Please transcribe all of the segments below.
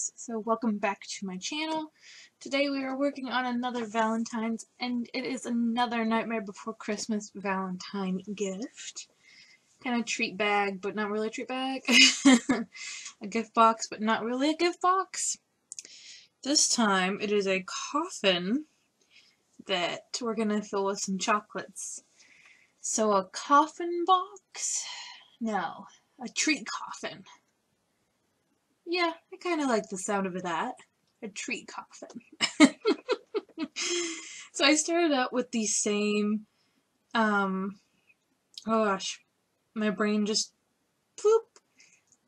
guys, so welcome back to my channel. Today we are working on another Valentine's, and it is another Nightmare Before Christmas Valentine gift. Kind of treat bag, but not really a treat bag. A gift box, but not really a gift box. This time it is a coffin that we're going to fill with some chocolates. So a coffin box? No, a treat coffin. Yeah, I kind of like the sound of that. A treat coffin. So I started out with the same, oh gosh, my brain just, poop,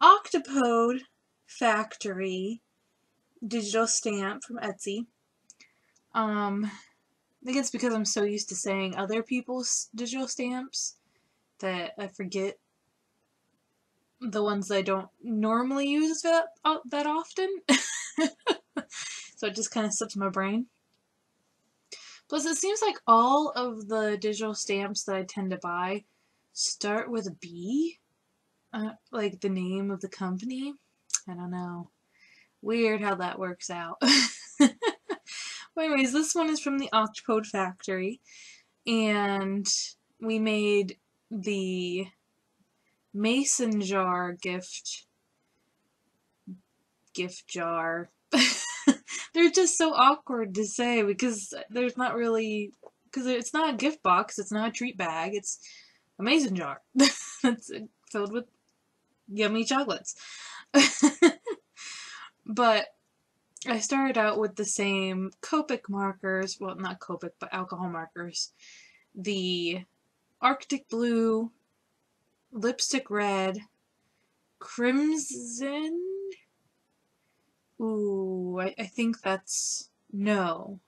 Octopode Factory digital stamp from Etsy. I think it's because I'm so used to saying other people's digital stamps that I forget the ones I don't normally use that often. So it just kind of slips my brain. Plus, it seems like all of the digital stamps that I tend to buy start with a B. Like the name of the company. I don't know. Weird how that works out. But anyways, this one is from the Octopode Factory. And we made the mason jar gift jar. They're just so awkward to say because there's not really, because it's not a gift box, it's not a treat bag, it's a mason jar that's filled with yummy chocolates. But I started out with the same Copic markers, well, not Copic, but alcohol markers. The Arctic Blue, Lipstick Red, Crimson. Ooh, I think that's, no.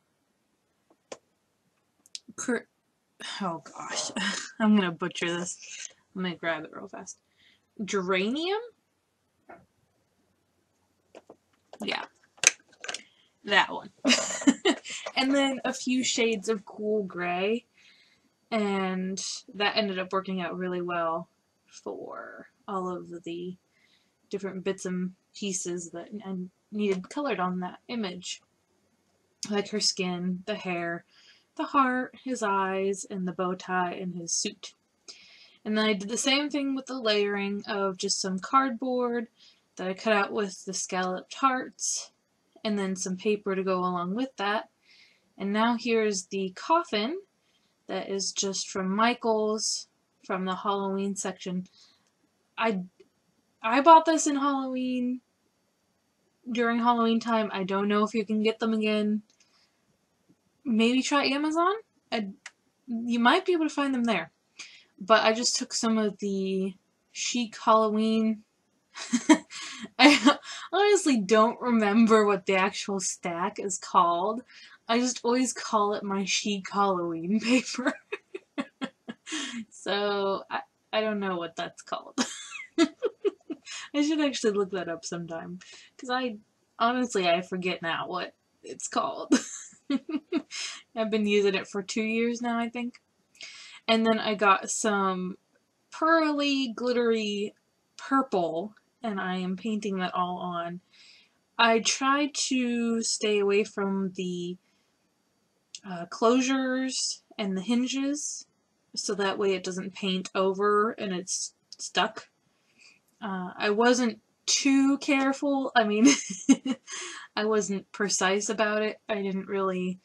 Oh gosh, I'm gonna butcher this. I'm gonna grab it real fast. Geranium? Yeah, that one. And then a few shades of cool gray, and that ended up working out really well for all of the different bits and pieces that I needed colored on that image. Like her skin, the hair, the heart, his eyes, and the bow tie and his suit. And then I did the same thing with the layering of just some cardboard that I cut out with the scalloped hearts, and then some paper to go along with that. And now here's the coffin that is just from Michael's, from the Halloween section. I bought this in Halloween, during Halloween time. I don't know if you can get them again. Maybe try Amazon? You might be able to find them there. But I just took some of the chic Halloween. I honestly don't remember what the actual stack is called. I just always call it my chic Halloween paper. So, I don't know what that's called. I should actually look that up sometime. Because I forget now what it's called. I've been using it for 2 years now, I think. And then I got some pearly, glittery purple, and I am painting that all on. I try to stay away from the closures and the hinges, so that way it doesn't paint over and it's stuck. I wasn't too careful. I mean, I wasn't precise about it. I didn't really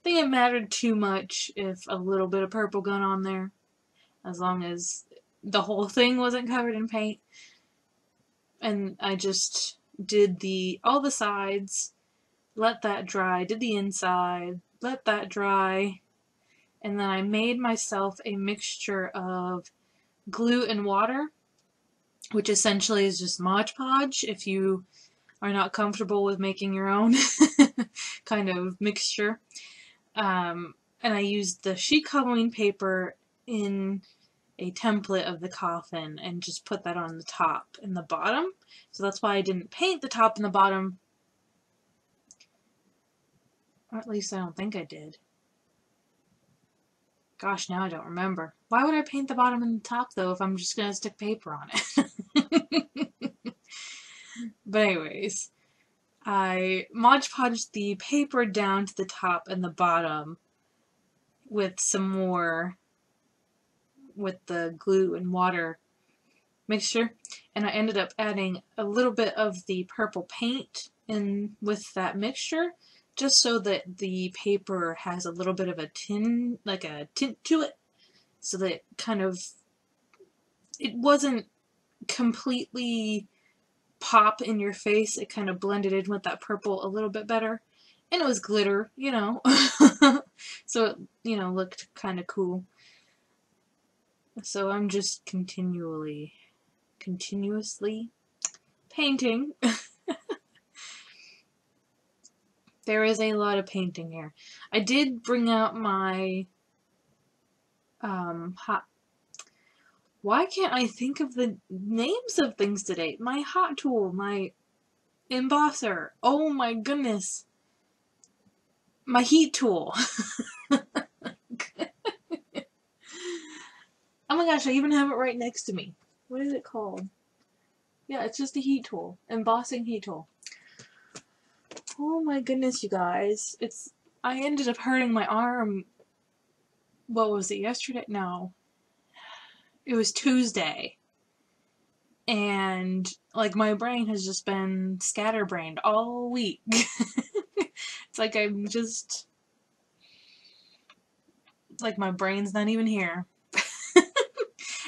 think it mattered too much if a little bit of purple got on there, as long as the whole thing wasn't covered in paint. And I just did all the sides, let that dry, did the inside, let that dry, and then I made myself a mixture of glue and water, which essentially is just Mod Podge if you are not comfortable with making your own kind of mixture. And I used the chic Halloween paper in a template of the coffin and just put that on the top and the bottom. So that's why I didn't paint the top and the bottom. Or at least I don't think I did. Gosh, now I don't remember. Why would I paint the bottom and the top, though, if I'm just going to stick paper on it? But anyways, I Mod Podged the paper down to the top and the bottom with some more with the glue and water mixture, and I ended up adding a little bit of the purple paint in with that mixture, just so that the paper has a little bit of a tint to it, so that it wasn't completely pop in your face. It kind of blended in with that purple a little bit better, and it was glitter, so it, looked kind of cool. So I'm just continuously painting. There is a lot of painting here. I did bring out my why can't I think of the names of things today? My hot tool, my embosser. Oh my goodness. My heat tool. Oh my gosh, I even have it right next to me. What is it called? Yeah, it's just a heat tool. Embossing heat tool. Oh my goodness, you guys. I ended up hurting my arm. What was it, yesterday? No. It was Tuesday. And, my brain has just been scatterbrained all week. It's like I'm just... my brain's not even here.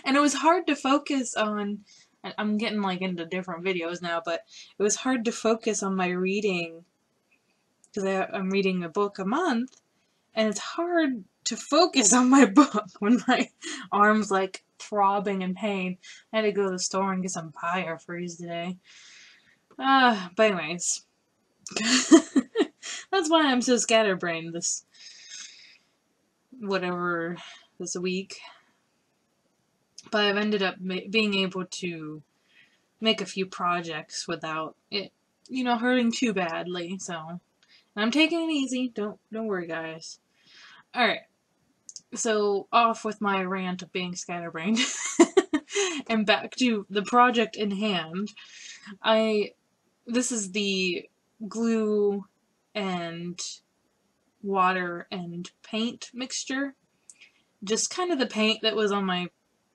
And it was hard to focus on... I'm getting, into different videos now, but it was hard to focus on my reading, because I'm reading a book a month, and it's hard to focus on my book when my arm's, throbbing in pain. I had to go to the store and get some Biofreeze today. But anyways, that's why I'm so scatterbrained this week. But I've ended up being able to make a few projects without it, hurting too badly. So, and I'm taking it easy. Don't worry, guys. All right. So off with my rant of being scatterbrained, and back to the project in hand. This is the glue and water and paint mixture. Just kind of the paint that was on my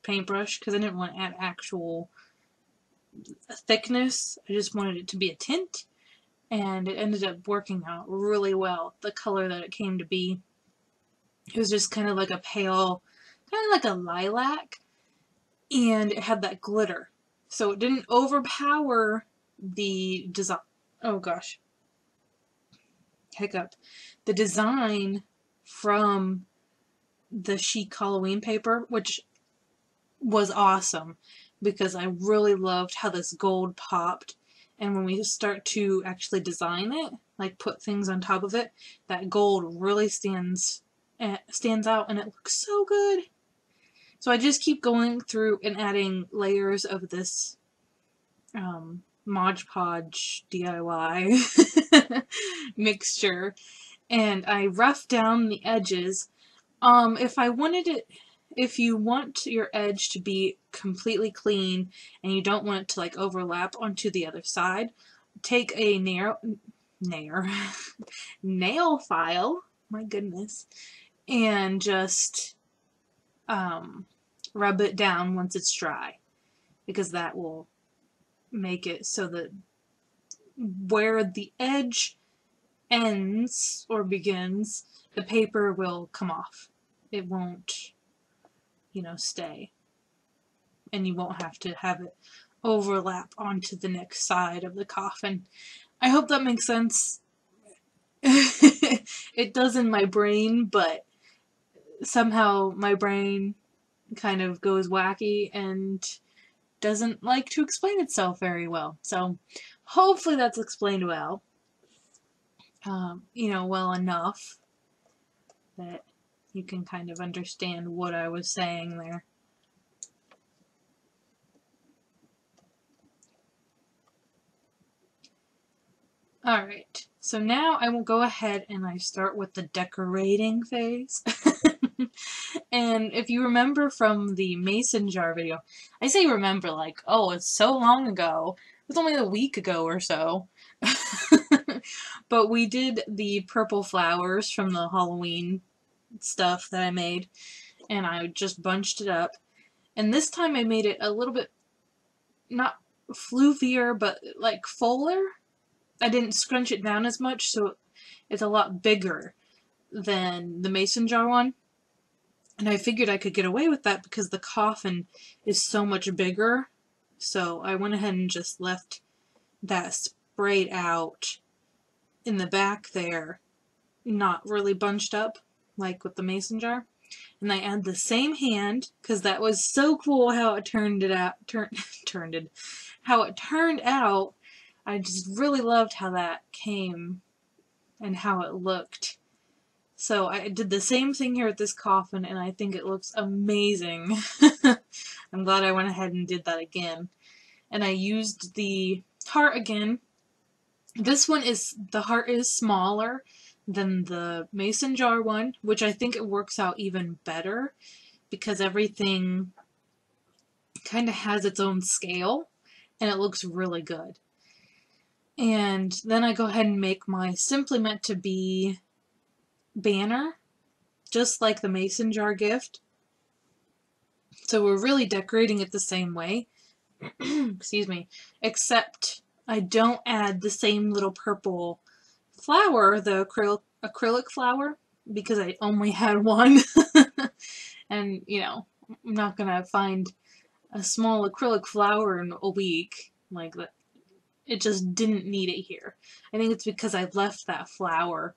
paintbrush, because I didn't want to add actual thickness. I just wanted it to be a tint, and it ended up working out really well. The color that it came to be, it was just kind of like a pale, kind of like a lilac, and it had that glitter. So it didn't overpower the design. Oh gosh. Hiccup. The design from the chic Halloween paper, which was awesome, because I really loved how this gold popped. And when we start to actually design it, put things on top of it, that gold really stands out, and it looks so good. So I just keep going through and adding layers of this Mod Podge DIY mixture, and I rough down the edges. If you want your edge to be completely clean and you don't want it to overlap onto the other side, take a nail file, my goodness, and just rub it down once it's dry, because that will make it so that where the edge ends or begins, the paper will come off. It won't, stay. And you won't have to have it overlap onto the next side of the coffin. I hope that makes sense. It does in my brain, but somehow my brain kind of goes wacky and doesn't like to explain itself very well. So hopefully that's explained well. Well enough that you can kind of understand what I was saying there. Alright, so now I will go ahead and I start with the decorating phase. And if you remember from the mason jar video, I say remember oh, it's so long ago. It was only a week ago or so. But we did the purple flowers from the Halloween stuff that I made, and I just bunched it up. And this time I made it a little bit, not floofier, but like fuller. I didn't scrunch it down as much, so it's a lot bigger than the mason jar one. And I figured I could get away with that because the coffin is so much bigger. So I went ahead and just left that sprayed out in the back there, not really bunched up like with the mason jar. And I add the same hand because that was so cool how it turned out. How it turned out. I just really loved how that came and how it looked. So I did the same thing here with this coffin, and I think it looks amazing. I'm glad I went ahead and did that again. And I used the heart again. This one is, the heart is smaller than the mason jar one, which I think it works out even better because everything kind of has its own scale and it looks really good. And then I go ahead and make my Simply Meant to Be banner, just like the mason jar gift. So we're really decorating it the same way. Excuse me. Except I don't add the same little purple flower, the acrylic flower, because I only had one. And, you know, I'm not gonna find a small acrylic flower in a week. Like, that. It just didn't need it here. I think it's because I left that flower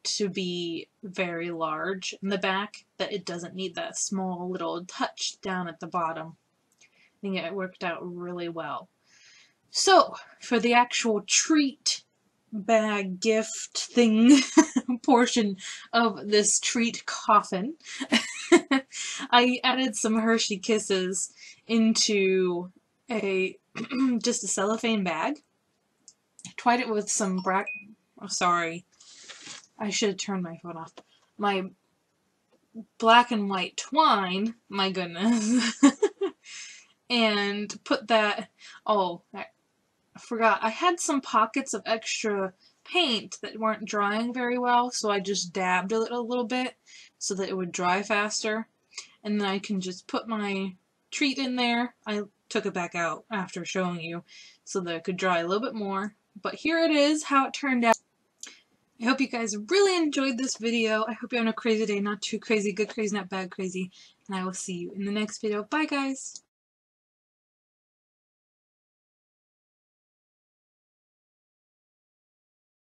to be very large in the back that it doesn't need that small little touch down at the bottom. I think it worked out really well. So, for the actual treat bag gift thing portion of this treat coffin, I added some Hershey Kisses into a just a cellophane bag. Tied it with some sorry, I should have turned my phone off. My black and white twine, my goodness. And put that, oh, I forgot, I had some pockets of extra paint that weren't drying very well, so I just dabbed it a little bit so that it would dry faster. And then I can just put my treat in there. I took it back out after showing you so that it could dry a little bit more. But here it is, how it turned out. I hope you guys really enjoyed this video. I hope you're having a crazy day, not too crazy, good crazy, not bad crazy. And I will see you in the next video. Bye guys!